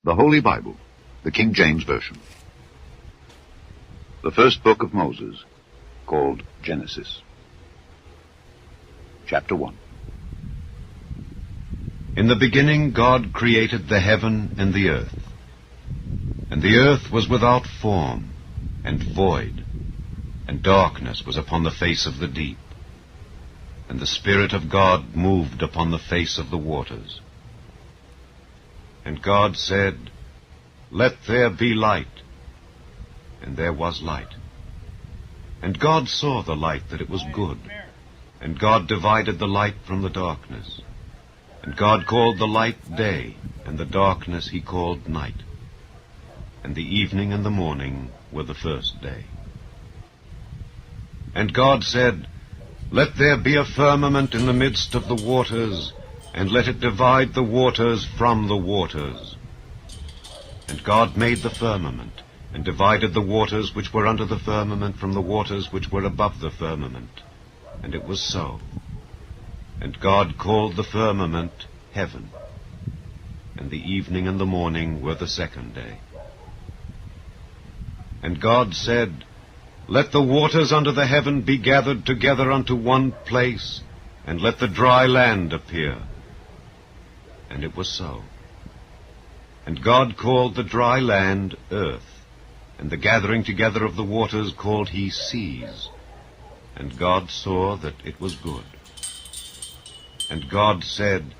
The Holy Bible, the King James Version. The first book of Moses, called Genesis. Chapter 1. In the beginning God created the heaven and the earth. And the earth was without form and void, and darkness was upon the face of the deep. And the Spirit of God moved upon the face of the waters. And God said, "Let there be light." And there was light. And God saw the light, that it was good. And God divided the light from the darkness. And God called the light day, and the darkness he called night. And the evening and the morning were the first day. And God said, "Let there be a firmament in the midst of the waters, and let it divide the waters from the waters." And God made the firmament, and divided the waters which were under the firmament from the waters which were above the firmament. And it was so. And God called the firmament heaven. And the evening and the morning were the second day. And God said, "Let the waters under the heaven be gathered together unto one place, and let the dry land appear." And it was so. And God called the dry land earth, and the gathering together of the waters called he seas. And God saw that it was good. And God said,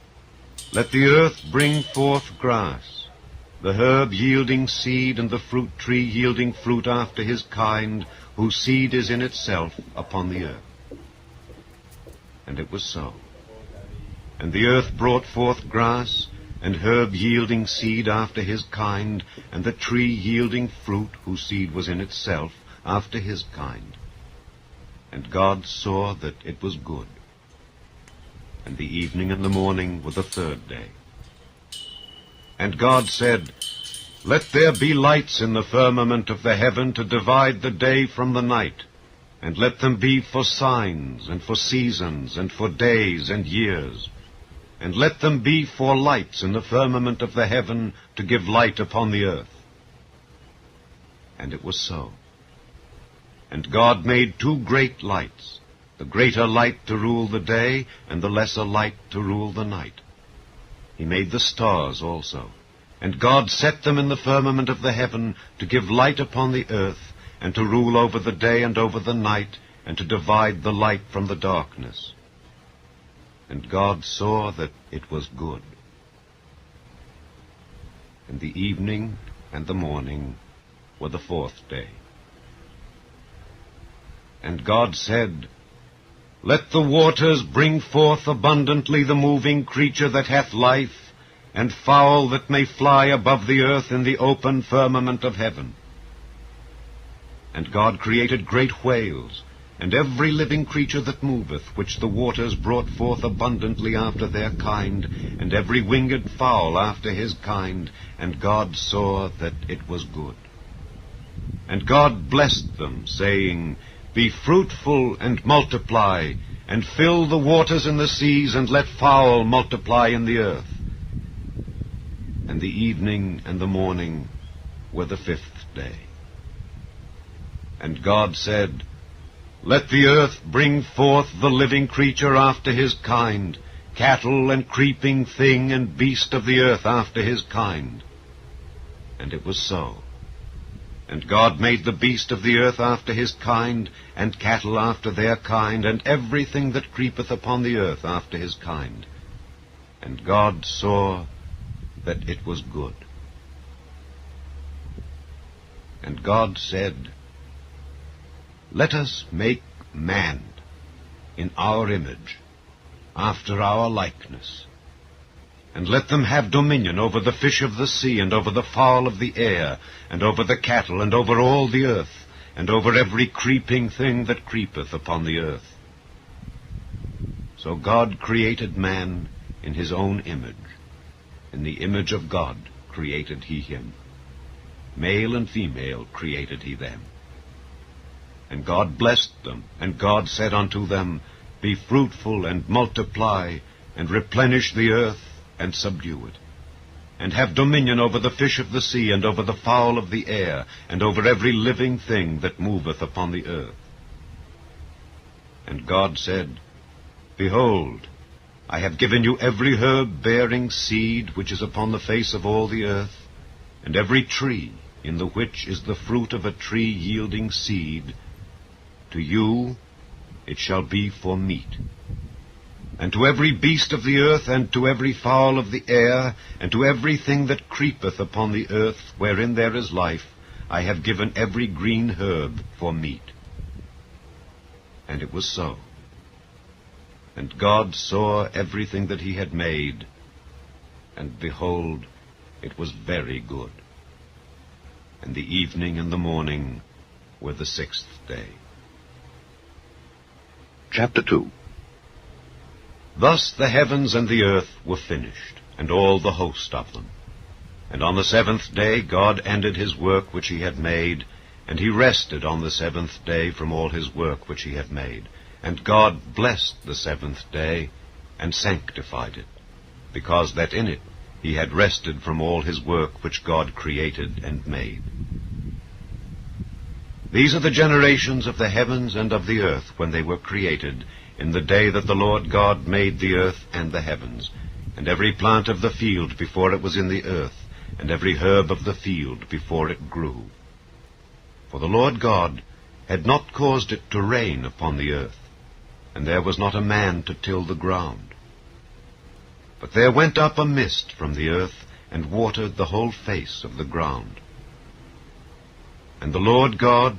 "Let the earth bring forth grass, the herb yielding seed, and the fruit tree yielding fruit after his kind, whose seed is in itself upon the earth." And it was so. And the earth brought forth grass, and herb yielding seed after his kind, and the tree yielding fruit, whose seed was in itself after his kind. And God saw that it was good. And the evening and the morning were the third day. And God said, "Let there be lights in the firmament of the heaven to divide the day from the night, and let them be for signs, and for seasons, and for days and years. And let them be for lights in the firmament of the heaven to give light upon the earth." And it was so. And God made two great lights, the greater light to rule the day, and the lesser light to rule the night. He made the stars also. And God set them in the firmament of the heaven to give light upon the earth, and to rule over the day and over the night, and to divide the light from the darkness. And God saw that it was good. And the evening and the morning were the fourth day. And God said, "Let the waters bring forth abundantly the moving creature that hath life, and fowl that may fly above the earth in the open firmament of heaven." And God created great whales, and every living creature that moveth, which the waters brought forth abundantly after their kind, and every winged fowl after his kind. And God saw that it was good. And God blessed them, saying, "Be fruitful and multiply, and fill the waters in the seas, and let fowl multiply in the earth." And the evening and the morning were the fifth day. And God said, "Let the earth bring forth the living creature after his kind, cattle and creeping thing and beast of the earth after his kind." And it was so. And God made the beast of the earth after his kind, and cattle after their kind, and everything that creepeth upon the earth after his kind. And God saw that it was good. And God said, "Let us make man in our image, after our likeness, and let them have dominion over the fish of the sea, and over the fowl of the air, and over the cattle, and over all the earth, and over every creeping thing that creepeth upon the earth." So God created man in his own image. In the image of God created he him. Male and female created he them. And God blessed them, and God said unto them, "Be fruitful and multiply, and replenish the earth, and subdue it, and have dominion over the fish of the sea, and over the fowl of the air, and over every living thing that moveth upon the earth. And God said, Behold, I have given you every herb bearing seed which is upon the face of all the earth, and every tree in the which is the fruit of a tree yielding seed. To you it shall be for meat. And to every beast of the earth, and to every fowl of the air, and to everything that creepeth upon the earth, wherein there is life, I have given every green herb for meat. And it was so. And God saw everything that he had made, and behold, it was very good. And the evening and the morning were the 6th day. Chapter 2. Thus the heavens and the earth were finished, and all the host of them. And on the 7th day God ended his work which he had made, and he rested on the 7th day from all his work which he had made. And God blessed the 7th day, and sanctified it, because that in it he had rested from all his work which God created and made. These are the generations of the heavens and of the earth when they were created, in the day that the Lord God made the earth and the heavens, and every plant of the field before it was in the earth, and every herb of the field before it grew. For the Lord God had not caused it to rain upon the earth, and there was not a man to till the ground. But there went up a mist from the earth, and watered the whole face of the ground. And the Lord God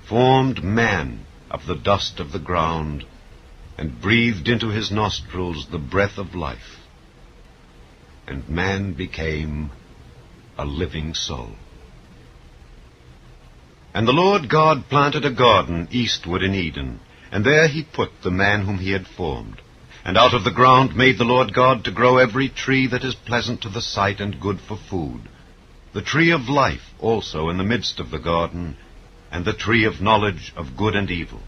formed man of the dust of the ground, and breathed into his nostrils the breath of life. And man became a living soul. And the Lord God planted a garden eastward in Eden, and there he put the man whom he had formed. And out of the ground made the Lord God to grow every tree that is pleasant to the sight and good for food, the tree of life also in the midst of the garden, and the tree of knowledge of good and evil.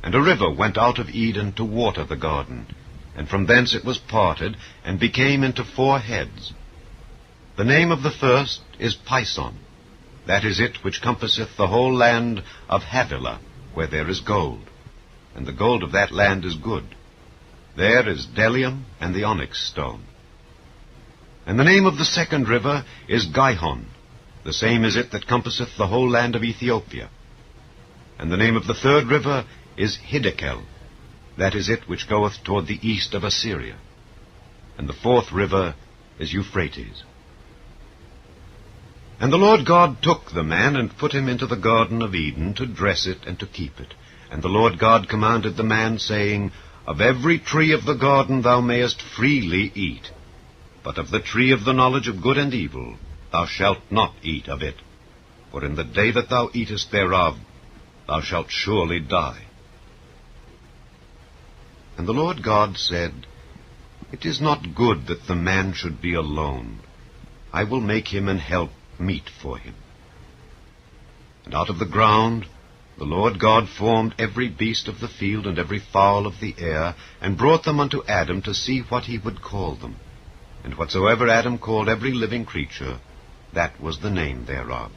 And a river went out of Eden to water the garden, and from thence it was parted, and became into 4 heads. The name of the first is Pison, that is it which compasseth the whole land of Havilah, where there is gold, and the gold of that land is good. There is bdellium and the onyx stone. And the name of the second river is Gihon, the same is it that compasseth the whole land of Ethiopia. And the name of the third river is Hiddekel, that is it which goeth toward the east of Assyria. And the fourth river is Euphrates. And the Lord God took the man, and put him into the garden of Eden, to dress it and to keep it. And the Lord God commanded the man, saying, Of every tree of the garden thou mayest freely eat, but of the tree of the knowledge of good and evil thou shalt not eat of it, for in the day that thou eatest thereof thou shalt surely die. And the Lord God said, It is not good that the man should be alone. I will make him an help meet for him. And out of the ground the Lord God formed every beast of the field and every fowl of the air, and brought them unto Adam to see what he would call them. And whatsoever Adam called every living creature, that was the name thereof.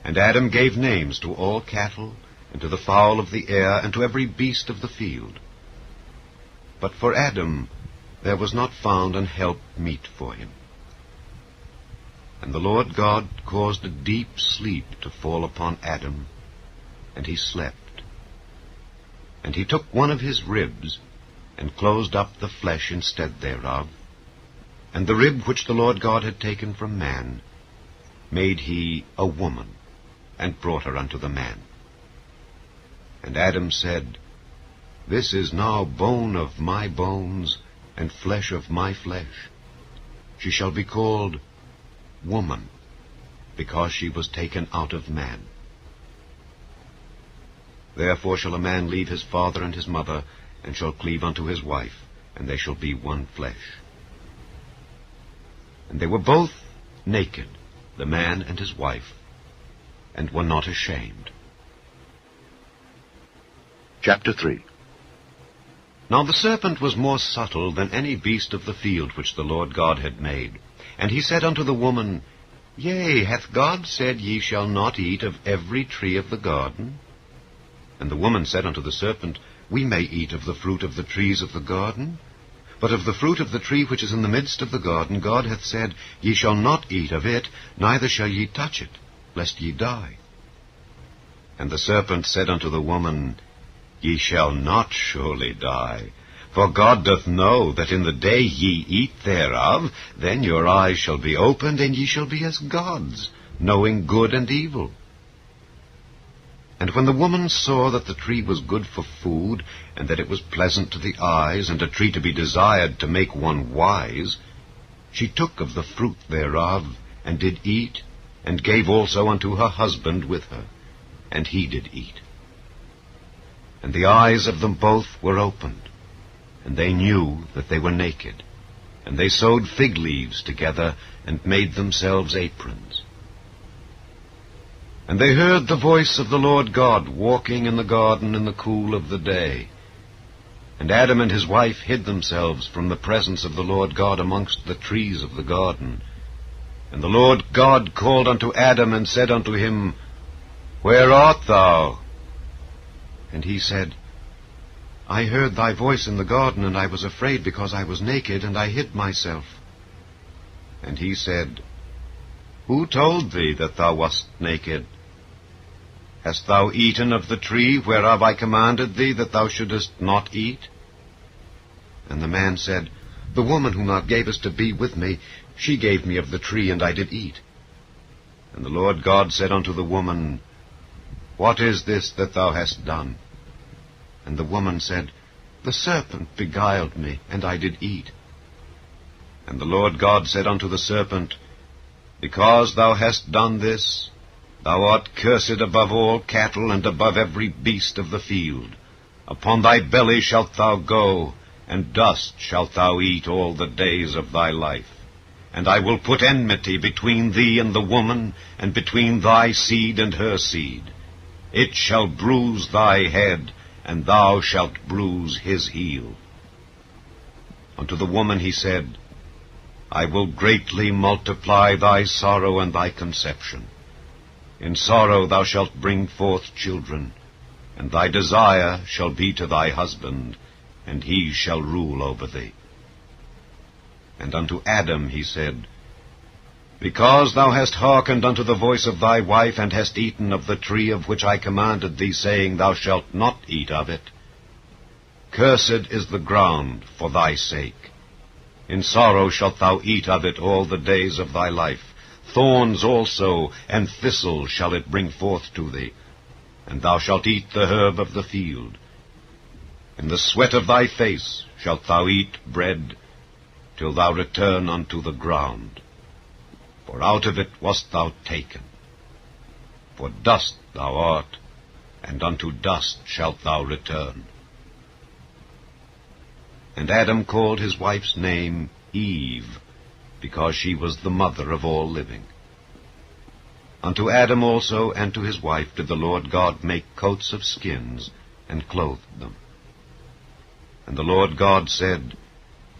And Adam gave names to all cattle, and to the fowl of the air, and to every beast of the field. But for Adam there was not found an help meet for him. And the Lord God caused a deep sleep to fall upon Adam, and he slept. And he took one of his ribs, and closed up the flesh instead thereof, and the rib which the Lord God had taken from man made he a woman, and brought her unto the man. And Adam said, This is now bone of my bones, and flesh of my flesh. She shall be called woman, because she was taken out of man. Therefore shall a man leave his father and his mother, and shall cleave unto his wife, and they shall be one flesh. And they were both naked, the man and his wife, and were not ashamed. Chapter 3. Now the serpent was more subtle than any beast of the field which the Lord God had made. And he said unto the woman, Yea, hath God said, Ye shall not eat of every tree of the garden? And the woman said unto the serpent, We may eat of the fruit of the trees of the garden. But of the fruit of the tree which is in the midst of the garden, God hath said, Ye shall not eat of it, neither shall ye touch it, lest ye die. And the serpent said unto the woman, Ye shall not surely die. For God doth know that in the day ye eat thereof, then your eyes shall be opened, and ye shall be as gods, knowing good and evil. And when the woman saw that the tree was good for food, and that it was pleasant to the eyes, and a tree to be desired to make one wise, she took of the fruit thereof, and did eat, and gave also unto her husband with her, and he did eat. And the eyes of them both were opened, and they knew that they were naked. And they sewed fig leaves together, and made themselves aprons. And they heard the voice of the Lord God walking in the garden in the cool of the day. And Adam and his wife hid themselves from the presence of the Lord God amongst the trees of the garden. And the Lord God called unto Adam, and said unto him, Where art thou? And he said, I heard thy voice in the garden, and I was afraid because I was naked, and I hid myself. And he said, Who told thee that thou wast naked? Hast thou eaten of the tree whereof I commanded thee that thou shouldest not eat? And the man said, The woman whom thou gavest to be with me, she gave me of the tree, and I did eat. And the Lord God said unto the woman, What is this that thou hast done? And the woman said, The serpent beguiled me, and I did eat. And the Lord God said unto the serpent, Because thou hast done this, thou art cursed above all cattle, and above every beast of the field. Upon thy belly shalt thou go, and dust shalt thou eat all the days of thy life. And I will put enmity between thee and the woman, and between thy seed and her seed. It shall bruise thy head, and thou shalt bruise his heel. Unto the woman he said, I will greatly multiply thy sorrow and thy conception. In sorrow thou shalt bring forth children, and thy desire shall be to thy husband, and he shall rule over thee. And unto Adam he said, Because thou hast hearkened unto the voice of thy wife, and hast eaten of the tree of which I commanded thee, saying, Thou shalt not eat of it, cursed is the ground for thy sake. In sorrow shalt thou eat of it all the days of thy life. Thorns also and thistles shall it bring forth to thee, and thou shalt eat the herb of the field. In the sweat of thy face shalt thou eat bread, till thou return unto the ground. For out of it wast thou taken. For dust thou art, and unto dust shalt thou return. And Adam called his wife's name Eve, because she was the mother of all living. Unto Adam also and to his wife did the Lord God make coats of skins, and clothed them. And the Lord God said,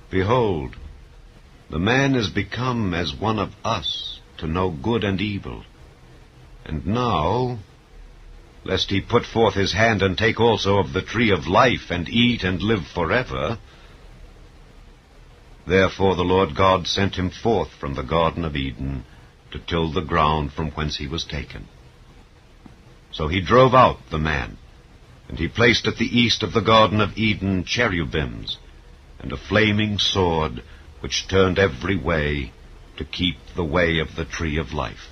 Behold, the man is become as one of us, to know good and evil. And now, lest he put forth his hand and take also of the tree of life, and eat and live forever. Therefore the Lord God sent him forth from the Garden of Eden, to till the ground from whence he was taken. So he drove out the man, and he placed at the east of the Garden of Eden cherubims, and a flaming sword, which turned every way, to keep the way of the tree of life.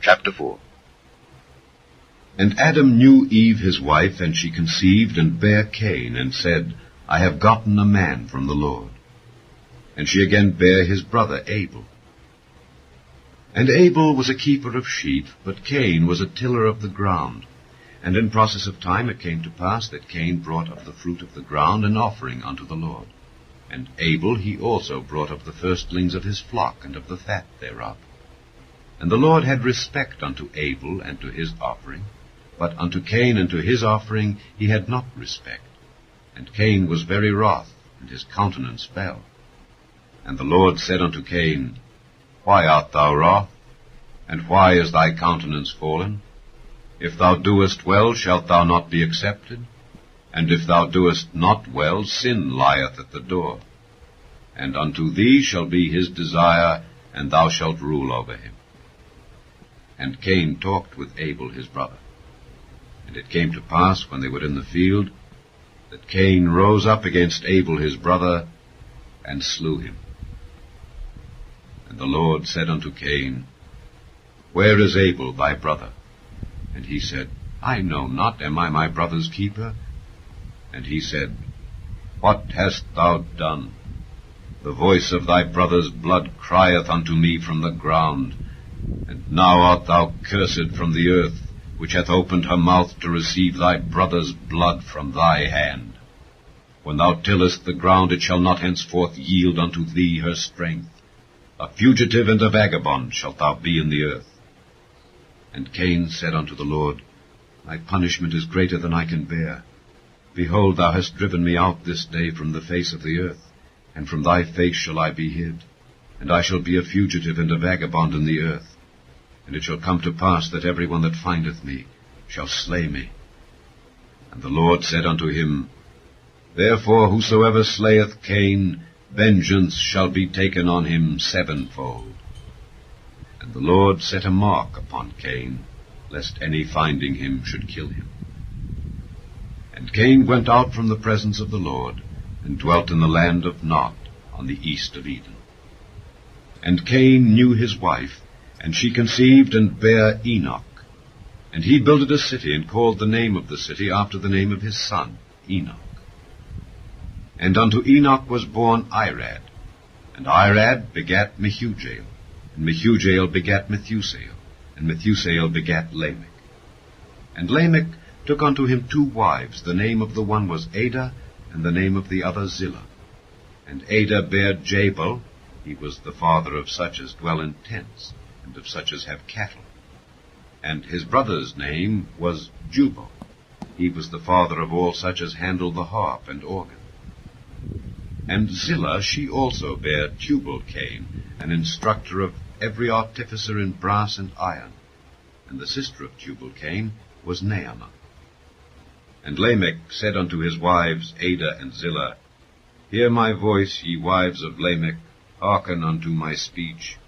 Chapter 4. And Adam knew Eve his wife, and she conceived and bare Cain, and said, I have gotten a man from the Lord. And she again bare his brother Abel. And Abel was a keeper of sheep, but Cain was a tiller of the ground. And in process of time it came to pass that Cain brought of the fruit of the ground an offering unto the Lord. And Abel he also brought of the firstlings of his flock, and of the fat thereof. And the Lord had respect unto Abel and to his offering, but unto Cain and to his offering he had not respect. And Cain was very wroth, and his countenance fell. And the Lord said unto Cain, Why art thou wroth? And why is thy countenance fallen? If thou doest well, shalt thou not be accepted? And if thou doest not well, sin lieth at the door. And unto thee shall be his desire, and thou shalt rule over him. And Cain talked with Abel his brother. And it came to pass, when they were in the field, that Cain rose up against Abel his brother, and slew him. And the Lord said unto Cain, Where is Abel thy brother? And he said, I know not, am I my brother's keeper? And he said, What hast thou done? The voice of thy brother's blood crieth unto me from the ground. And now art thou cursed from the earth, which hath opened her mouth to receive thy brother's blood from thy hand. When thou tillest the ground, it shall not henceforth yield unto thee her strength. A fugitive and a vagabond shalt thou be in the earth. And Cain said unto the Lord, My punishment is greater than I can bear. Behold, thou hast driven me out this day from the face of the earth, and from thy face shall I be hid, and I shall be a fugitive and a vagabond in the earth. And it shall come to pass that every one that findeth me shall slay me. And the Lord said unto him, Therefore whosoever slayeth Cain, vengeance shall be taken on him sevenfold. And the Lord set a mark upon Cain, lest any finding him should kill him. And Cain went out from the presence of the Lord, and dwelt in the land of Nod, on the east of Eden. And Cain knew his wife, and she conceived and bare Enoch. And he builded a city, and called the name of the city after the name of his son, Enoch. And unto Enoch was born Irad, and Irad begat Mehujael, and Mehujael begat Methusael, and Methusael begat Lamech. And Lamech took unto him 2 wives. The name of the one was Adah, and the name of the other Zillah. And Adah bare Jabal. He was the father of such as dwell in tents, and of such as have cattle. And his brother's name was Jubal. He was the father of all such as handle the harp and organ. And Zillah, she also bare Tubal-Cain, an instructor of every artificer in brass and iron. And the sister of Tubal-Cain was Naamah. And Lamech said unto his wives Adah and Zillah, Hear my voice, ye wives of Lamech, hearken unto my speech.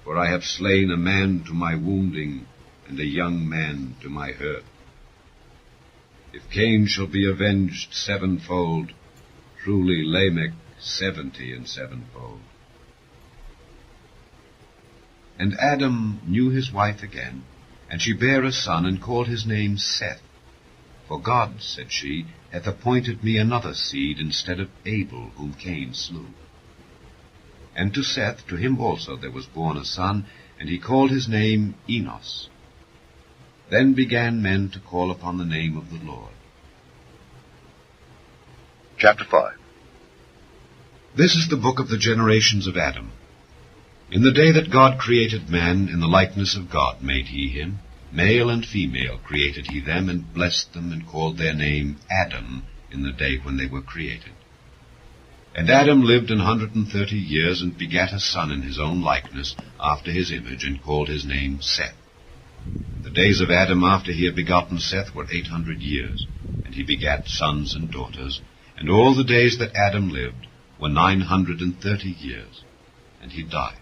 For I have slain a man to my wounding, and a young man to my hurt. If Cain shall be avenged sevenfold, truly Lamech 70 and sevenfold. And Adam knew his wife again, and she bare a son, and called his name Seth. For God, said she, hath appointed me another seed instead of Abel, whom Cain slew. And to Seth, to him also there was born a son, and he called his name Enos. Then began men to call upon the name of the Lord. Chapter 5. This is the book of the generations of Adam. In the day that God created man, in the likeness of God made he him. Male and female created he them, and blessed them, and called their name Adam in the day when they were created. And Adam lived 130 years, and begat a son in his own likeness, after his image, and called his name Seth. The days of Adam after he had begotten Seth were 800 years, and he begat sons and daughters. And all the days that Adam lived were 930 years, and he died.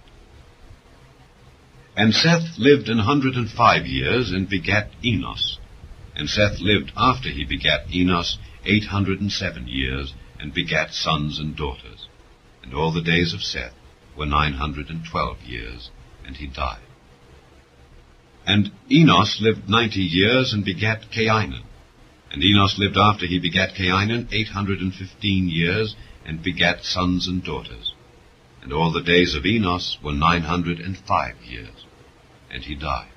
And Seth lived 105 years, and begat Enos. And Seth lived after he begat Enos 807 years, and begat sons and daughters. And all the days of Seth were 912 years, and he died. And Enos lived 90 years, and begat Cainan. And Enos lived after he begat Cainan 815 years, and begat sons and daughters. And all the days of Enos were 905 years, and he died.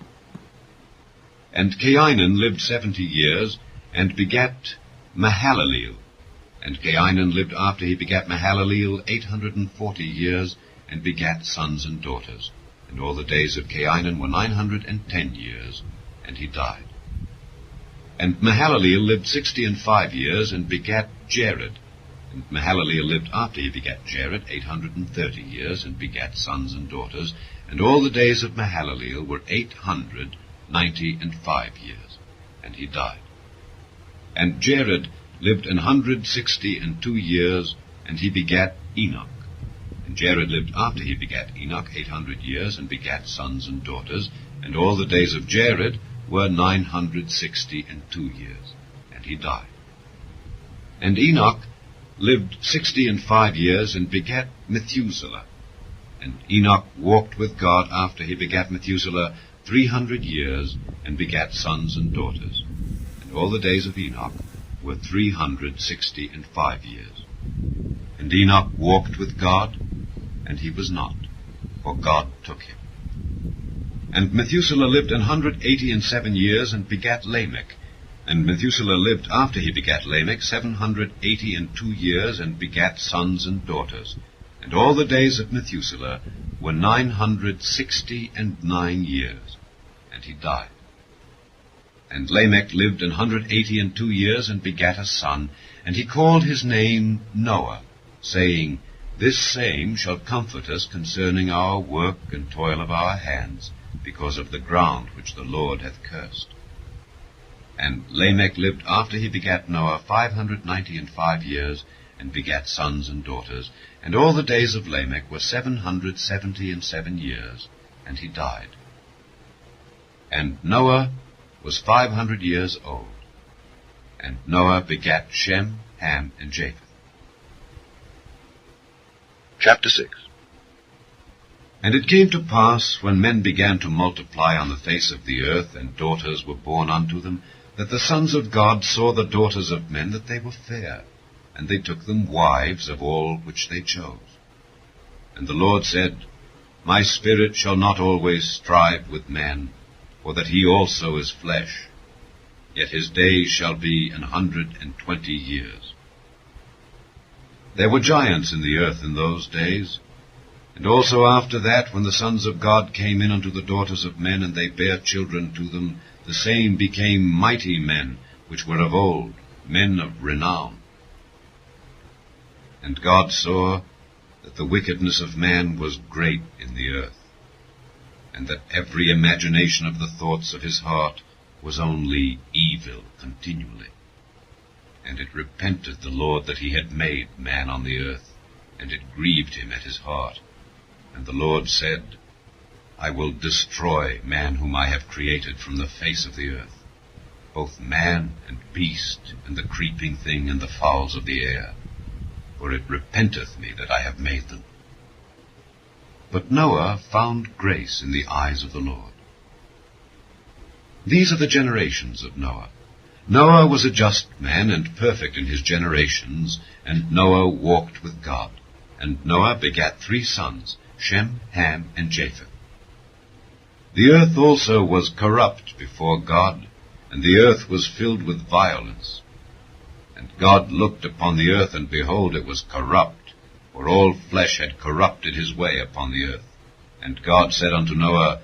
And Cainan lived 70 years, and begat Mahalaleel. And Cainan lived after he begat Mahalaleel 840 years, and begat sons and daughters. And all the days of Cainan were 910 years, and he died. And Mahalaleel lived 65 years, and begat Jared. And Mahalaleel lived after he begat Jared 830 years, and begat sons and daughters. And all the days of Mahalaleel were 895 years, and he died. And Jared lived 162 years, and he begat Enoch. And Jared lived after he begat Enoch 800 years, and begat sons and daughters. And all the days of Jared were 962 years, and he died. And Enoch lived 65 years, and begat Methuselah. And Enoch walked with God after he begat Methuselah 300 years, and begat sons and daughters. And all the days of Enoch were 365 years. And Enoch walked with God, and he was not, for God took him. And Methuselah lived 187 years, and begat Lamech. And Methuselah lived after he begat Lamech 782 years, and begat sons and daughters. And all the days of Methuselah were 969 years, and he died. And Lamech lived 182 years, and begat a son, and he called his name Noah, saying, This same shall comfort us concerning our work and toil of our hands, because of the ground which the Lord hath cursed. And Lamech lived after he begat Noah 595 years, and begat sons and daughters. And all the days of Lamech were 777 years, and he died. And Noah was 500 years old. And Noah begat Shem, Ham, and Japheth. Chapter 6. And it came to pass, when men began to multiply on the face of the earth, and daughters were born unto them, that the sons of God saw the daughters of men, that they were fair, and they took them wives of all which they chose. And the Lord said, My spirit shall not always strive with man, for that he also is flesh, yet his days shall be 120 years. There were giants in the earth in those days, and also after that, when the sons of God came in unto the daughters of men, and they bare children to them, the same became mighty men, which were of old, men of renown. And God saw that the wickedness of man was great in the earth, and that every imagination of the thoughts of his heart was only evil continually. And it repented the Lord that he had made man on the earth, and it grieved him at his heart. And the Lord said, I will destroy man whom I have created from the face of the earth, both man and beast, and the creeping thing, and the fowls of the air, for it repenteth me that I have made them. But Noah found grace in the eyes of the Lord. These are the generations of Noah. Noah was a just man, and perfect in his generations, and Noah walked with God. And Noah begat 3 sons, Shem, Ham, and Japheth. The earth also was corrupt before God, and the earth was filled with violence. And God looked upon the earth, and behold, it was corrupt, for all flesh had corrupted his way upon the earth. And God said unto Noah,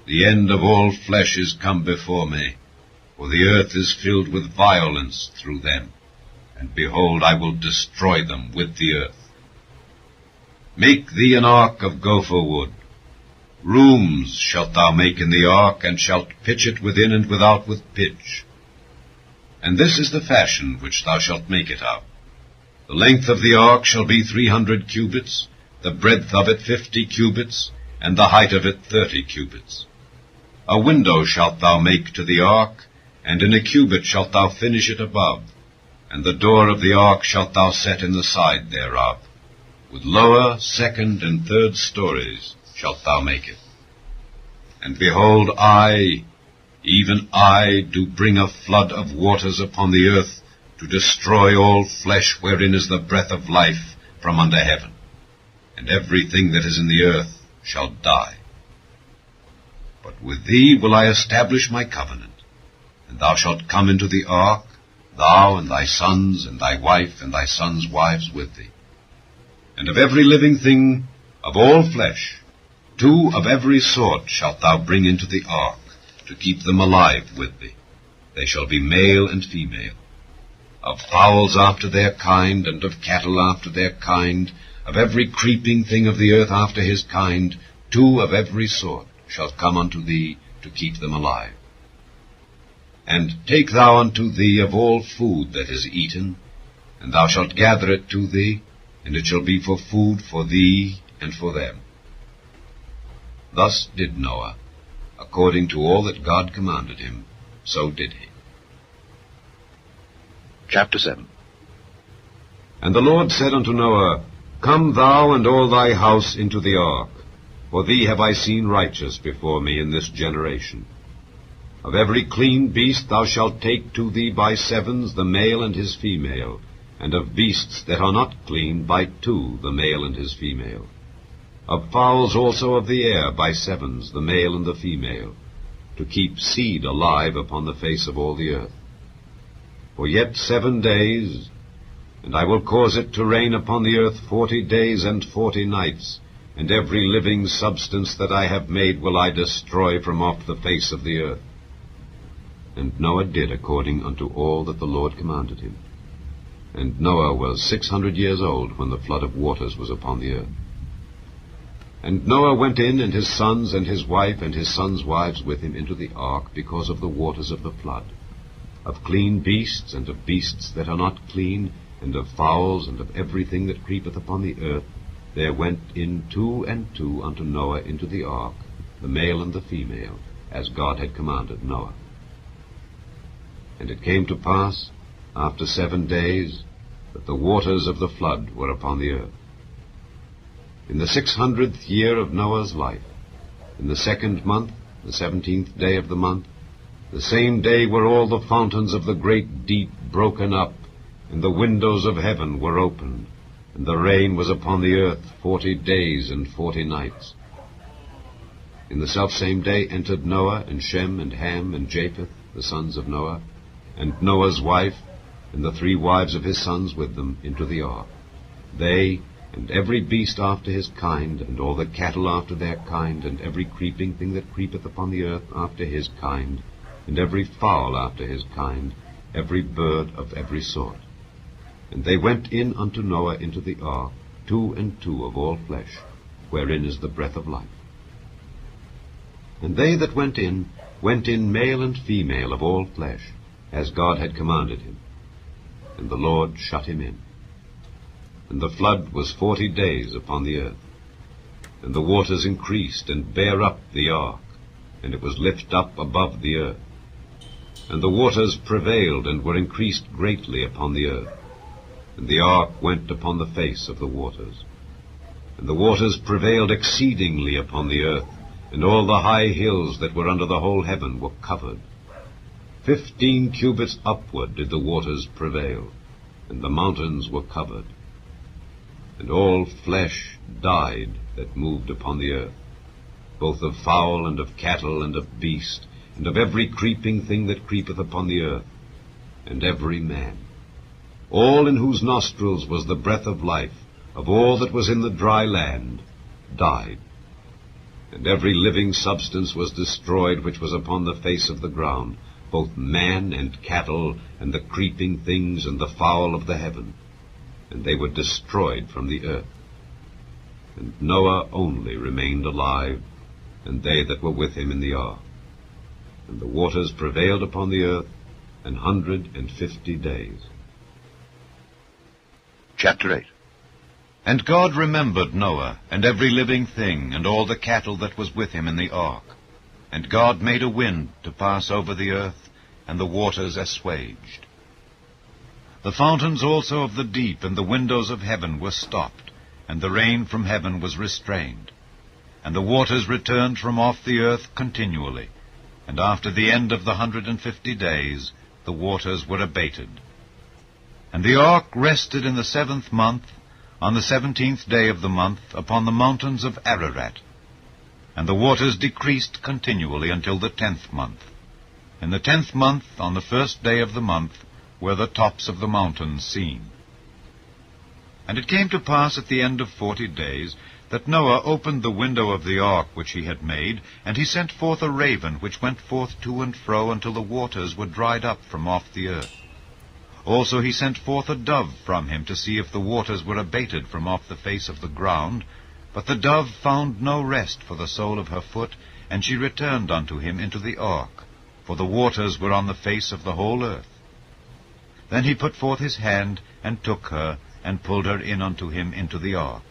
The end of all flesh is come before me, for the earth is filled with violence through them. And behold, I will destroy them with the earth. Make thee an ark of gopher wood. Rooms shalt thou make in the ark, and shalt pitch it within and without with pitch. And this is the fashion which thou shalt make it of. The length of the ark shall be 300 cubits, the breadth of it 50 cubits, and the height of it 30 cubits. A window shalt thou make to the ark, and in a cubit shalt thou finish it above, and the door of the ark shalt thou set in the side thereof. With lower, second, and third stories shalt thou make it. And behold, I, even I, do bring a flood of waters upon the earth, to destroy all flesh wherein is the breath of life from under heaven. And everything that is in the earth shall die. But with thee will I establish my covenant, and thou shalt come into the ark, thou and thy sons, and thy wife, and thy sons' wives with thee. And of every living thing, of all flesh, 2 of every sort shalt thou bring into the ark, to keep them alive with thee. They shall be male and female. Of fowls after their kind, and of cattle after their kind, of every creeping thing of the earth after his kind, 2 of every sort shall come unto thee to keep them alive. And take thou unto thee of all food that is eaten, and thou shalt gather it to thee, and it shall be for food for thee and for them. Thus did Noah, according to all that God commanded him, so did he. Chapter 7. And the Lord said unto Noah, Come thou and all thy house into the ark, for thee have I seen righteous before me in this generation. Of every clean beast thou shalt take to thee by 7s the male and his female, and of beasts that are not clean by 2 the male and his female. Of fowls also of the air by 7s the male and the female, to keep seed alive upon the face of all the earth. For yet 7 days, and I will cause it to rain upon the earth 40 days and 40 nights, and every living substance that I have made will I destroy from off the face of the earth. And Noah did according unto all that the Lord commanded him. And Noah was 600 years old when the flood of waters was upon the earth. And Noah went in, and his sons and his wife and his sons' wives with him into the ark, because of the waters of the flood. Of clean beasts, and of beasts that are not clean, and of fowls, and of everything that creepeth upon the earth, there went in 2 and 2 unto Noah into the ark, the male and the female, as God had commanded Noah. And it came to pass, after 7 days, that the waters of the flood were upon the earth. In the 600th year of Noah's life, in the 2nd month, the 17th day of the month, the same day were all the fountains of the great deep broken up, and the windows of heaven were opened, and the rain was upon the earth 40 days and 40 nights. In the selfsame day entered Noah, and Shem, and Ham, and Japheth, the sons of Noah, and Noah's wife, and the 3 wives of his sons with them, into the ark. They, and every beast after his kind, and all the cattle after their kind, and every creeping thing that creepeth upon the earth after his kind, and every fowl after his kind, every bird of every sort. And they went in unto Noah into the ark, 2 and 2 of all flesh, wherein is the breath of life. And they that went in male and female of all flesh, as God had commanded him. And the Lord shut him in. And the flood was 40 days upon the earth. And the waters increased, and bare up the ark, and it was lift up above the earth. And the waters prevailed, and were increased greatly upon the earth. And the ark went upon the face of the waters. And the waters prevailed exceedingly upon the earth, and all the high hills that were under the whole heaven were covered. 15 cubits upward did the waters prevail, and the mountains were covered. And all flesh died that moved upon the earth, both of fowl and of cattle and of beast, and of every creeping thing that creepeth upon the earth, and every man. All in whose nostrils was the breath of life, of all that was in the dry land, died. And every living substance was destroyed which was upon the face of the ground, both man and cattle, and the creeping things, and the fowl of the heaven. And they were destroyed from the earth. And Noah only remained alive, and they that were with him in the ark. And the waters prevailed upon the earth 150 days. Chapter 8. And God remembered Noah, and every living thing, and all the cattle that was with him in the ark. And God made a wind to pass over the earth, and the waters assuaged. The fountains also of the deep and the windows of heaven were stopped, and the rain from heaven was restrained. And the waters returned from off the earth continually, and after the end of the 150 days the waters were abated. And the ark rested in the 7th month, on the 17th day of the month, upon the mountains of Ararat. And the waters decreased continually until the 10th month. In the 10th month, on the 1st day of the month, were the tops of the mountains seen. And it came to pass at the end of 40 days that Noah opened the window of the ark which he had made, and he sent forth a raven, which went forth to and fro until the waters were dried up from off the earth. Also he sent forth a dove from him to see if the waters were abated from off the face of the ground. But the dove found no rest for the sole of her foot, and she returned unto him into the ark, for the waters were on the face of the whole earth. Then he put forth his hand, and took her, and pulled her in unto him into the ark.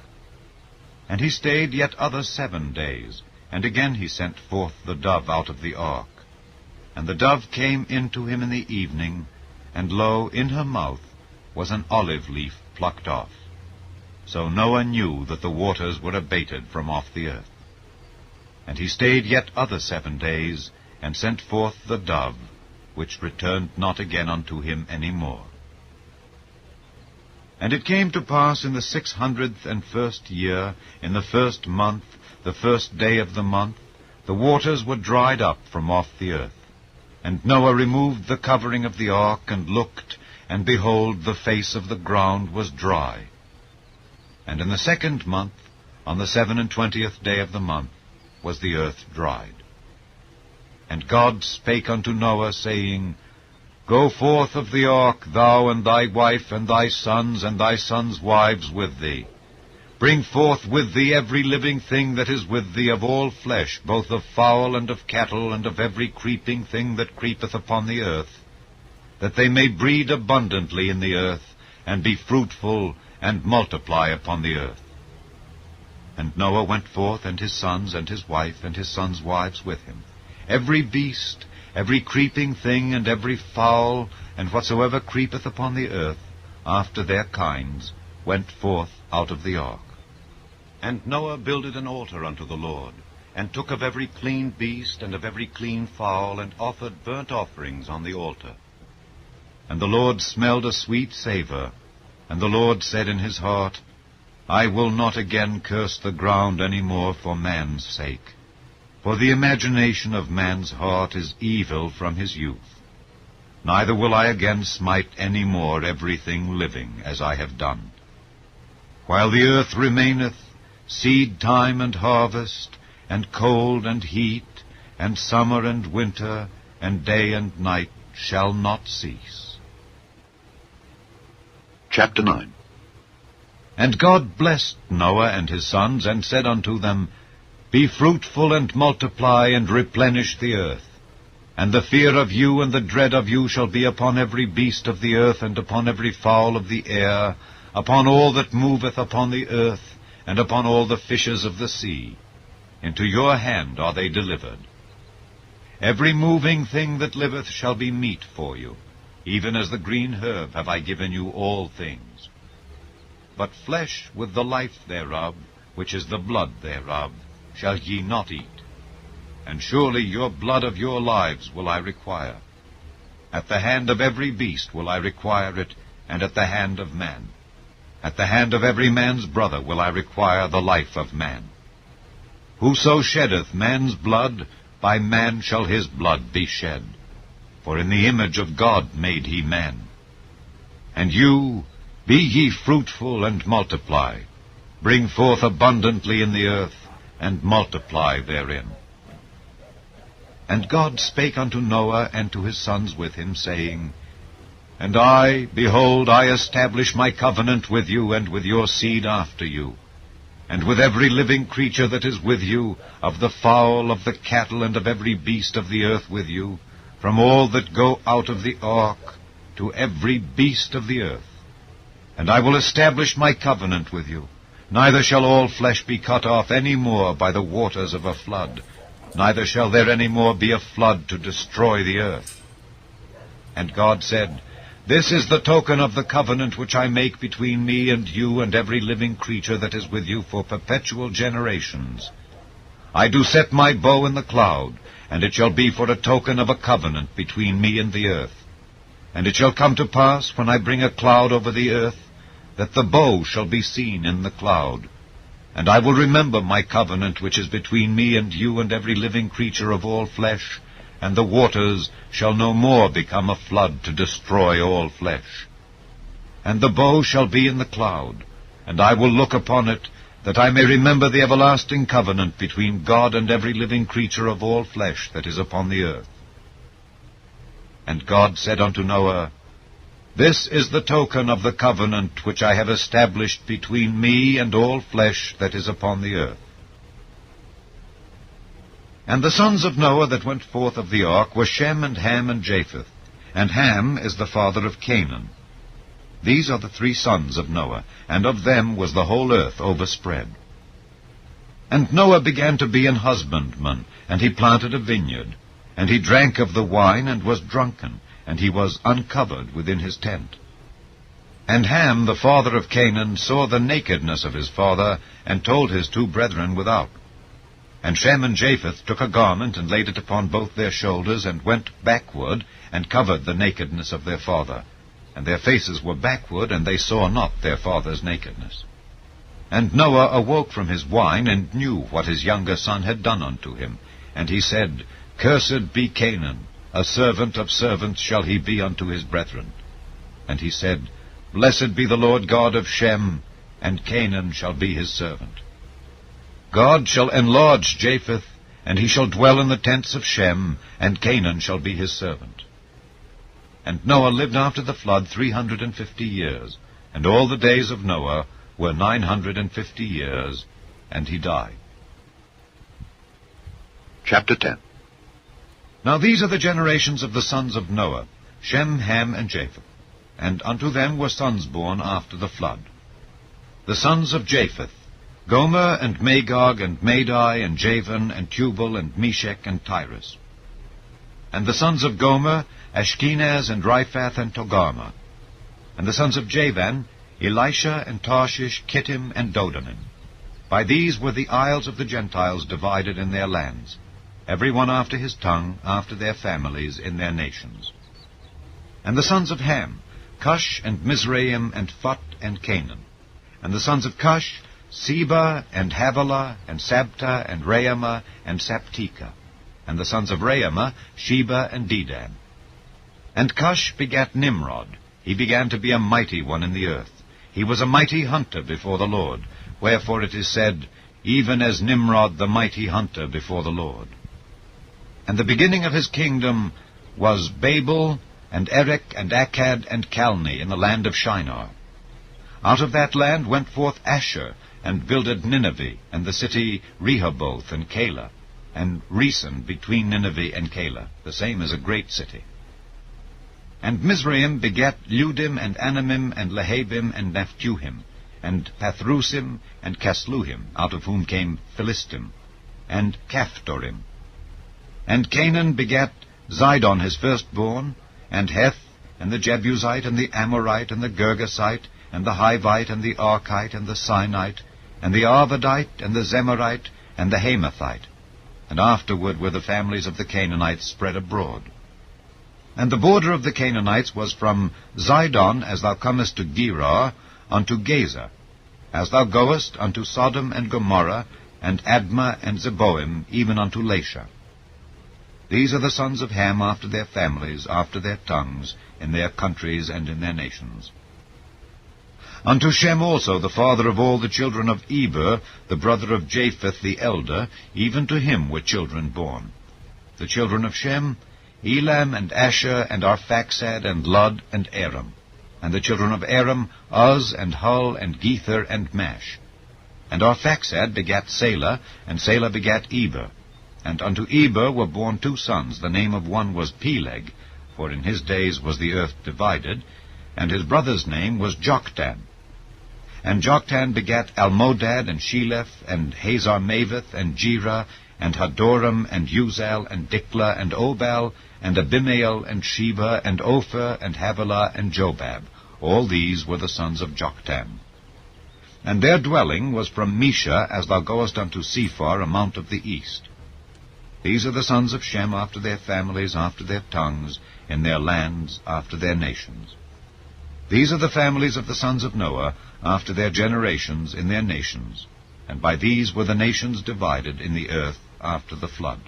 And he stayed yet other 7 days, and again he sent forth the dove out of the ark. And the dove came in to him in the evening, and lo, in her mouth was an olive leaf plucked off. So Noah knew that the waters were abated from off the earth. And he stayed yet other 7 days, and sent forth the dove, which returned not again unto him any more. And it came to pass in the 601st year, in the 1st month, the 1st day of the month, the waters were dried up from off the earth. And Noah removed the covering of the ark, and looked, and behold, the face of the ground was dry. And in the 2nd month, on the 27th day of the month, was the earth dried. And God spake unto Noah, saying, Go forth of the ark, thou and thy wife, and thy sons wives with thee. Bring forth with thee every living thing that is with thee of all flesh, both of fowl and of cattle, and of every creeping thing that creepeth upon the earth, that they may breed abundantly in the earth, and be fruitful, and multiply upon the earth. And Noah went forth, and his sons, and his wife, and his sons' wives with him. Every beast, every creeping thing, and every fowl, and whatsoever creepeth upon the earth, after their kinds, went forth out of the ark. And Noah builded an altar unto the Lord, and took of every clean beast, and of every clean fowl, and offered burnt offerings on the altar. And the Lord smelled a sweet savour, and the Lord said in his heart, I will not again curse the ground any more for man's sake. For the imagination of man's heart is evil from his youth. Neither will I again smite any more everything living, as I have done. While the earth remaineth, seed time and harvest, and cold and heat, and summer and winter, and day and night shall not cease. Chapter 9. And God blessed Noah and his sons, and said unto them, Be fruitful, and multiply, and replenish the earth. And the fear of you and the dread of you shall be upon every beast of the earth, and upon every fowl of the air, upon all that moveth upon the earth, and upon all the fishes of the sea. Into your hand are they delivered. Every moving thing that liveth shall be meat for you. Even as the green herb have I given you all things. But flesh with the life thereof, which is the blood thereof, shall ye not eat. And surely your blood of your lives will I require. At the hand of every beast will I require it, and at the hand of man. At the hand of every man's brother will I require the life of man. Whoso sheddeth man's blood, by man shall his blood be shed. For in the image of God made he man. And you, be ye fruitful and multiply. Bring forth abundantly in the earth, and multiply therein. And God spake unto Noah and to his sons with him, saying, And I, behold, I establish my covenant with you and with your seed after you, and with every living creature that is with you, of the fowl, of the cattle, and of every beast of the earth with you, from all that go out of the ark, to every beast of the earth. And I will establish my covenant with you. Neither shall all flesh be cut off any more by the waters of a flood, neither shall there any more be a flood to destroy the earth. And God said, This is the token of the covenant which I make between me and you and every living creature that is with you for perpetual generations. I do set my bow in the cloud, and it shall be for a token of a covenant between me and the earth. And it shall come to pass, when I bring a cloud over the earth, that the bow shall be seen in the cloud. And I will remember my covenant which is between me and you and every living creature of all flesh, and the waters shall no more become a flood to destroy all flesh. And the bow shall be in the cloud, and I will look upon it, that I may remember the everlasting covenant between God and every living creature of all flesh that is upon the earth. And God said unto Noah, This is the token of the covenant which I have established between me and all flesh that is upon the earth. And the sons of Noah that went forth of the ark were Shem and Ham and Japheth, and Ham is the father of Canaan. These are the 3 sons of Noah, and of them was the whole earth overspread. And Noah began to be an husbandman, and he planted a vineyard, and he drank of the wine, and was drunken, and he was uncovered within his tent. And Ham, the father of Canaan, saw the nakedness of his father, and told his 2 brethren without. And Shem and Japheth took a garment, and laid it upon both their shoulders, and went backward, and covered the nakedness of their father. And their faces were backward, and they saw not their father's nakedness. And Noah awoke from his wine, and knew what his younger son had done unto him. And he said, Cursed be Canaan, a servant of servants shall he be unto his brethren. And he said, Blessed be the Lord God of Shem, and Canaan shall be his servant. God shall enlarge Japheth, and he shall dwell in the tents of Shem, and Canaan shall be his servant. And Noah lived after the flood 350 years, and all the days of Noah were 950 years, and he died. Chapter 10. Now these are the generations of the sons of Noah, Shem, Ham, and Japheth. And unto them were sons born after the flood. The sons of Japheth, Gomer, and Magog, and Madai, and Javan, and Tubal, and Meshech, and Tyrus. And the sons of Gomer, Ashkenaz, and Riphath, and Togarmah. And the sons of Javan, Elisha, and Tarshish, Kittim, and Dodanim. By these were the isles of the Gentiles divided in their lands, every one after his tongue, after their families, in their nations. And the sons of Ham, Cush, and Mizraim, and Phut, and Canaan. And the sons of Cush, Seba, and Havilah, and Sabta, and Raamah, and Saptika. And the sons of Raamah, Sheba, and Dedan. And Cush begat Nimrod. He began to be a mighty one in the earth. He was a mighty hunter before the Lord. Wherefore it is said, Even as Nimrod the mighty hunter before the Lord. And the beginning of his kingdom was Babel, and Erech, and Akkad, and Calneh in the land of Shinar. Out of that land went forth Asher, and builded Nineveh, and the city Rehoboth, and Calah, and Resen between Nineveh and Calah. The same is a great city. And Mizraim begat Ludim, and Anamim, and Lehabim, and Naphtuhim, and Pathrusim, and Casluhim, out of whom came Philistim, and Caphtorim. And Canaan begat Zidon his firstborn, and Heth, and the Jebusite, and the Amorite, and the Girgasite, and the Hivite, and the Archite, and the Sinite, and the Arvadite, and the Zemarite, and the Hamathite. And afterward were the families of the Canaanites spread abroad. And the border of the Canaanites was from Zidon, as thou comest to Gerar, unto Gaza, as thou goest unto Sodom and Gomorrah, and Admah and Zeboim, even unto Lasha. These are the sons of Ham after their families, after their tongues, in their countries and in their nations. Unto Shem also, the father of all the children of Eber, the brother of Japheth the elder, even to him were children born. The children of Shem, Elam, and Asher, and Arphaxad, and Lud, and Aram. And the children of Aram, Uz, and Hul, and Gether, and Mash. And Arphaxad begat Salah, and Salah begat Eber. And unto Eber were born 2 sons. The name of one was Peleg, for in his days was the earth divided, and his brother's name was Joktan. And Joktan begat Almodad, and Sheleph, and Hazarmaveth, and Jerah, and Hadoram, and Uzal, and Diklah, and Obal, and Abimael, and Sheba, and Ophir, and Havilah, and Jobab. All these were the sons of Joktan. And their dwelling was from Mesha, as thou goest unto Sephar, a mount of the east. These are the sons of Shem after their families, after their tongues, in their lands, after their nations. These are the families of the sons of Noah, after their generations, in their nations. And by these were the nations divided in the earth after the flood.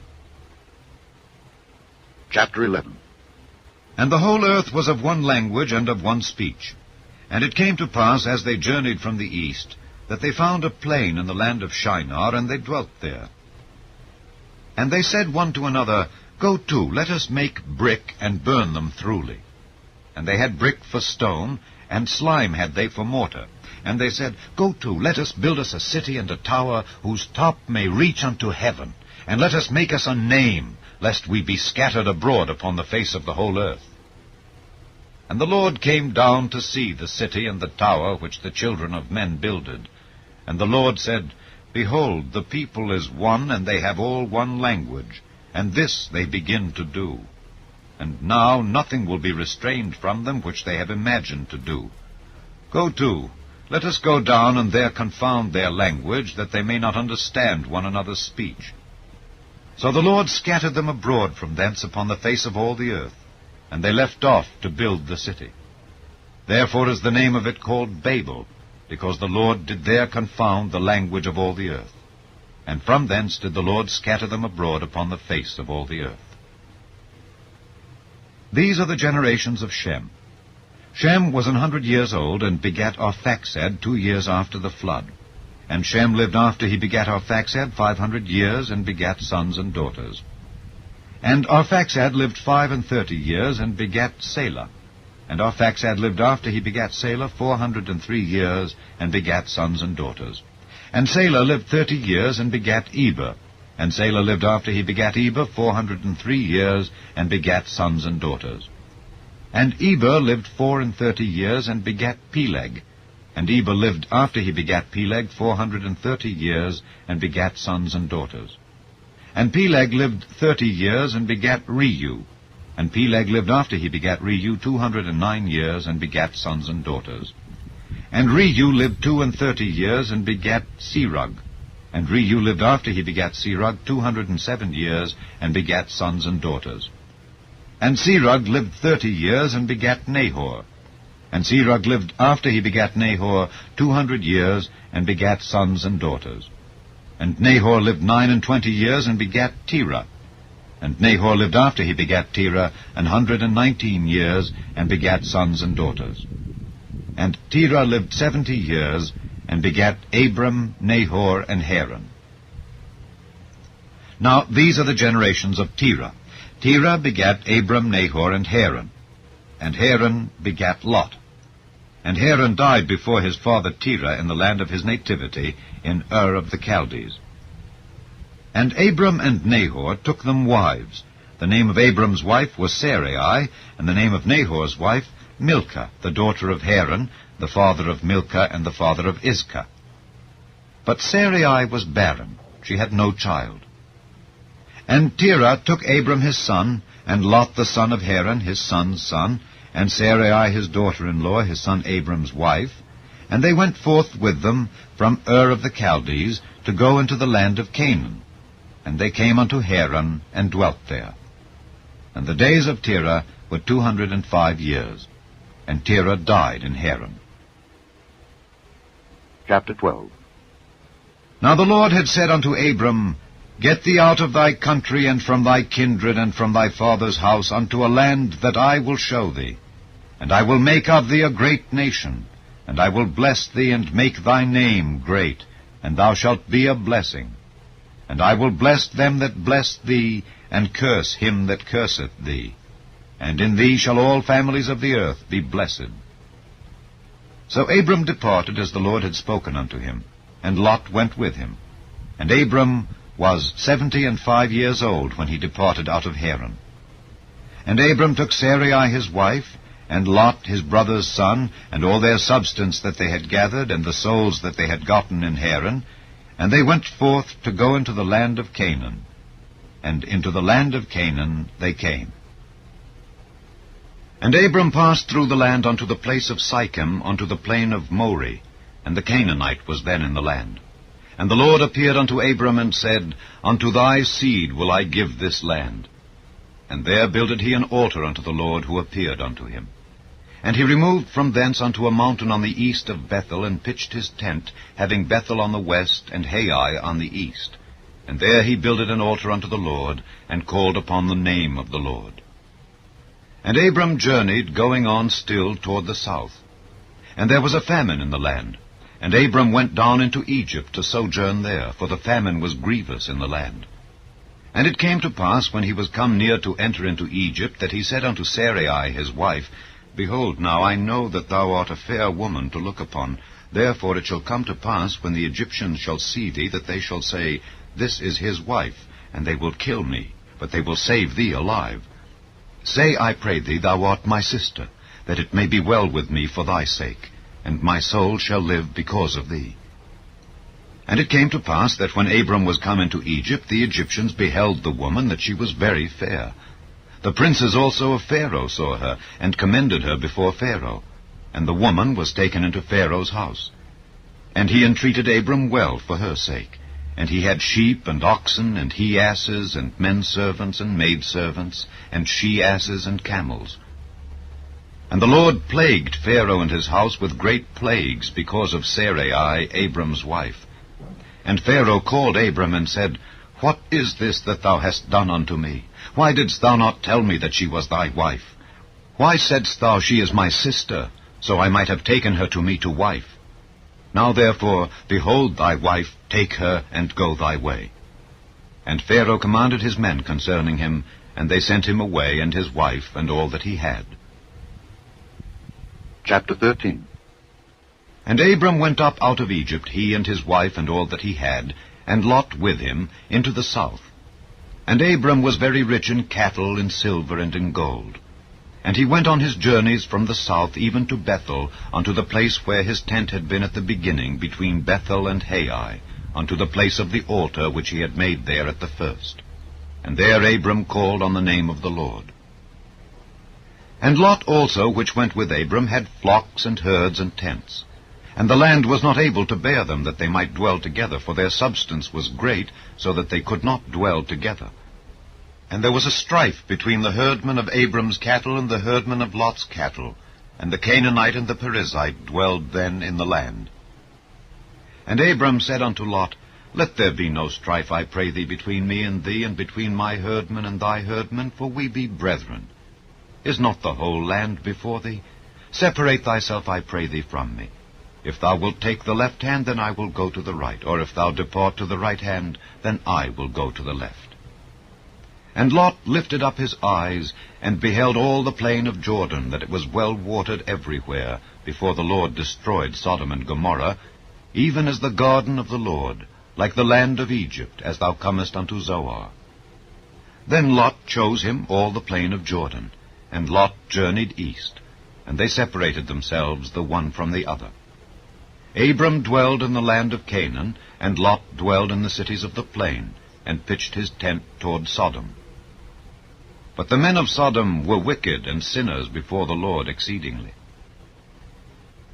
Chapter 11. And the whole earth was of one language and of one speech. And it came to pass, as they journeyed from the east, that they found a plain in the land of Shinar, and they dwelt there. And they said one to another, Go to, let us make brick, and burn them throughly. And they had brick for stone, and slime had they for mortar. And they said, Go to, let us build us a city and a tower, whose top may reach unto heaven, and let us make us a name, lest we be scattered abroad upon the face of the whole earth. And the Lord came down to see the city and the tower which the children of men builded. And the Lord said, Behold, the people is one, and they have all one language, and this they begin to do. And now nothing will be restrained from them which they have imagined to do. Go to, let us go down and there confound their language, that they may not understand one another's speech. So the Lord scattered them abroad from thence upon the face of all the earth, and they left off to build the city. Therefore is the name of it called Babel, because the Lord did there confound the language of all the earth. And from thence did the Lord scatter them abroad upon the face of all the earth. These are the generations of Shem. Shem was 100 years old, and begat Arphaxad 2 years after the flood. And Shem lived after he begat Arphaxad 500 years, and begat sons and daughters. And Arphaxad lived 35 years, and begat Salah. And Arphaxad lived after he begat Salah 403 years, and begat sons and daughters. And Salah lived 30 years, and begat Eber. And Salah lived after he begat Eber 403 years, and begat sons and daughters. And Eber lived 34 years, and begat Peleg. And Eber lived after he begat Peleg 430 years, and begat sons and daughters. And Peleg lived 30 years, and begat Reu. And Peleg lived after he begat Reu 209 years, and begat sons and daughters. And Reu lived 32 years, and begat Serug. And Reu lived after he begat Serug 207 years, and begat sons and daughters. And Serug lived 30 years, and begat Nahor. And Serug lived after he begat Nahor 200 years, and begat sons and daughters. And Nahor lived 29 years, and begat Terah. And Nahor lived after he begat Terah 119 years, and begat sons and daughters. And Terah lived 70 years, and begat Abram, Nahor, and Haran. Now these are the generations of Terah. Terah begat Abram, Nahor, and Haran. And Haran begat Lot. And Haran died before his father Terah in the land of his nativity, in Ur of the Chaldees. And Abram and Nahor took them wives. The name of Abram's wife was Sarai, and the name of Nahor's wife Milcah, the daughter of Haran, the father of Milcah and the father of Iscah. But Sarai was barren; she had no child. And Terah took Abram his son, and Lot the son of Haran his son's son, and Sarai his daughter-in-law, his son Abram's wife, and they went forth with them from Ur of the Chaldees to go into the land of Canaan. And they came unto Haran, and dwelt there. And the days of Terah were 205 years, and Terah died in Haran. Chapter 12. Now the Lord had said unto Abram, Get thee out of thy country, and from thy kindred, and from thy father's house, unto a land that I will show thee. And I will make of thee a great nation, and I will bless thee, and make thy name great, and thou shalt be a blessing. And I will bless them that bless thee, and curse him that curseth thee. And in thee shall all families of the earth be blessed. So Abram departed as the Lord had spoken unto him, and Lot went with him. And Abram was 75 years old when he departed out of Haran. And Abram took Sarai his wife, and Lot his brother's son, and all their substance that they had gathered, and the souls that they had gotten in Haran, and they went forth to go into the land of Canaan. And into the land of Canaan they came. And Abram passed through the land unto the place of Sichem, unto the plain of Moreh, and the Canaanite was then in the land. And the Lord appeared unto Abram, and said, Unto thy seed will I give this land. And there builded he an altar unto the Lord, who appeared unto him. And he removed from thence unto a mountain on the east of Bethel, and pitched his tent, having Bethel on the west, and Hai on the east. And there he builded an altar unto the Lord, and called upon the name of the Lord. And Abram journeyed, going on still toward the south. And there was a famine in the land. And Abram went down into Egypt to sojourn there, for the famine was grievous in the land. And it came to pass, when he was come near to enter into Egypt, that he said unto Sarai his wife, Behold, now I know that thou art a fair woman to look upon. Therefore it shall come to pass, when the Egyptians shall see thee, that they shall say, This is his wife, and they will kill me, but they will save thee alive. Say, I pray thee, thou art my sister, that it may be well with me for thy sake, and my soul shall live because of thee. And it came to pass that when Abram was come into Egypt, the Egyptians beheld the woman, that she was very fair. The princes also of Pharaoh saw her, and commended her before Pharaoh. And the woman was taken into Pharaoh's house. And he entreated Abram well for her sake. And he had sheep and oxen, and he-asses, and men-servants, and maid-servants, and she-asses, and camels. And the Lord plagued Pharaoh and his house with great plagues, because of Sarai, Abram's wife. And Pharaoh called Abram, and said, What is this that thou hast done unto me? Why didst thou not tell me that she was thy wife? Why saidst thou, She is my sister, so I might have taken her to me to wife? Now therefore, behold thy wife, take her, and go thy way. And Pharaoh commanded his men concerning him, and they sent him away, and his wife, and all that he had. Chapter 13. And Abram went up out of Egypt, he and his wife, and all that he had, and Lot with him, into the south. And Abram was very rich in cattle, in silver, and in gold. And he went on his journeys from the south even to Bethel, unto the place where his tent had been at the beginning, between Bethel and Hai, unto the place of the altar which he had made there at the first. And there Abram called on the name of the Lord. And Lot also, which went with Abram, had flocks and herds and tents. And the land was not able to bear them, that they might dwell together, for their substance was great, so that they could not dwell together. And there was a strife between the herdmen of Abram's cattle and the herdmen of Lot's cattle, and the Canaanite and the Perizzite dwelled then in the land. And Abram said unto Lot, Let there be no strife, I pray thee, between me and thee, and between my herdmen and thy herdmen, for we be brethren. Is not the whole land before thee? Separate thyself, I pray thee, from me. If thou wilt take the left hand, then I will go to the right, or if thou depart to the right hand, then I will go to the left. And Lot lifted up his eyes, and beheld all the plain of Jordan, that it was well watered everywhere, before the Lord destroyed Sodom and Gomorrah, even as the garden of the Lord, like the land of Egypt, as thou comest unto Zoar. Then Lot chose him all the plain of Jordan, and Lot journeyed east, and they separated themselves the one from the other. Abram dwelled in the land of Canaan, and Lot dwelled in the cities of the plain, and pitched his tent toward Sodom. But the men of Sodom were wicked and sinners before the Lord exceedingly.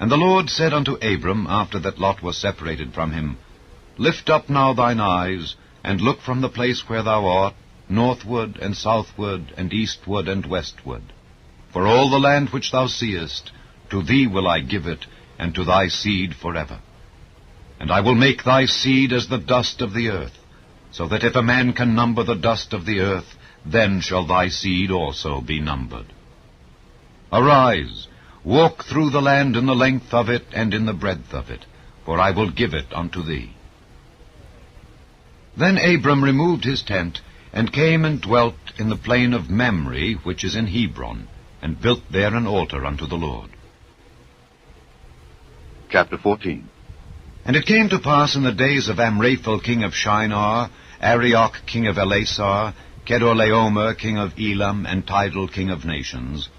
And the Lord said unto Abram, after that Lot was separated from him, Lift up now thine eyes, and look from the place where thou art, northward and southward and eastward and westward. For all the land which thou seest, to thee will I give it, and to thy seed forever. And I will make thy seed as the dust of the earth, so that if a man can number the dust of the earth, then shall thy seed also be numbered. Arise, walk through the land in the length of it and in the breadth of it, for I will give it unto thee. Then Abram removed his tent, and came and dwelt in the plain of Mamre, which is in Hebron, and built there an altar unto the Lord. Chapter 14. And it came to pass in the days of Amraphel king of Shinar, Arioch king of Elasar, Kedorlaomer king of Elam, and Tidal king of nations,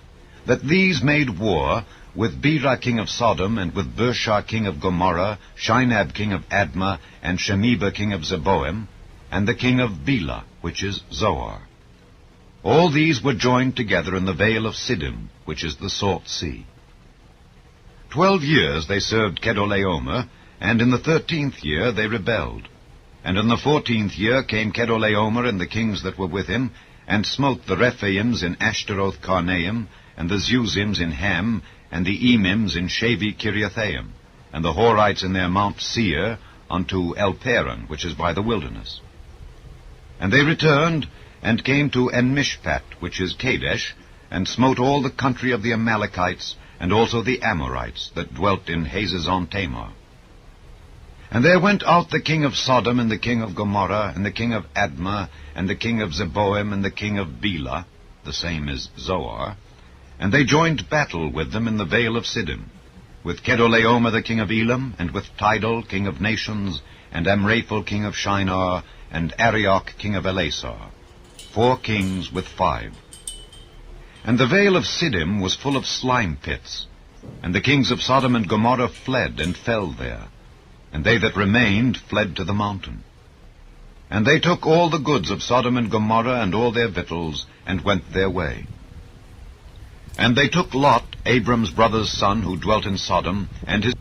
that these made war with Bera king of Sodom, and with Bersha king of Gomorrah, Shinab king of Admah, and Shemeba king of Zeboim, and the king of Bela, which is Zoar. All these were joined together in the vale of Siddim, which is the Salt Sea. 12 years they served Kedorlaomer, and in the 13th year they rebelled. And in the 14th year came Kedorlaomer and the kings that were with him, and smote the Rephaims in Ashtaroth Karnaim, and the Zuzims in Ham, and the Emims in Shavi Kiriathaim, and the Horites in their Mount Seir, unto Elparan, which is by the wilderness. And they returned, and came to En-Mishpat, which is Kadesh, and smote all the country of the Amalekites, and also the Amorites that dwelt in Hazazon Tamar. And there went out the king of Sodom, and the king of Gomorrah, and the king of Admah, and the king of Zeboim, and the king of Bela, the same is Zoar, and they joined battle with them in the vale of Siddim, with Kedorlaomer the king of Elam, and with Tidal king of nations, and Amraphel king of Shinar, and Arioch king of Elasar, 4 kings with 5. And the vale of Siddim was full of slime pits, and the kings of Sodom and Gomorrah fled and fell there, and they that remained fled to the mountain. And they took all the goods of Sodom and Gomorrah and all their victuals, and went their way. And they took Lot, Abram's brother's son, who dwelt in Sodom, and his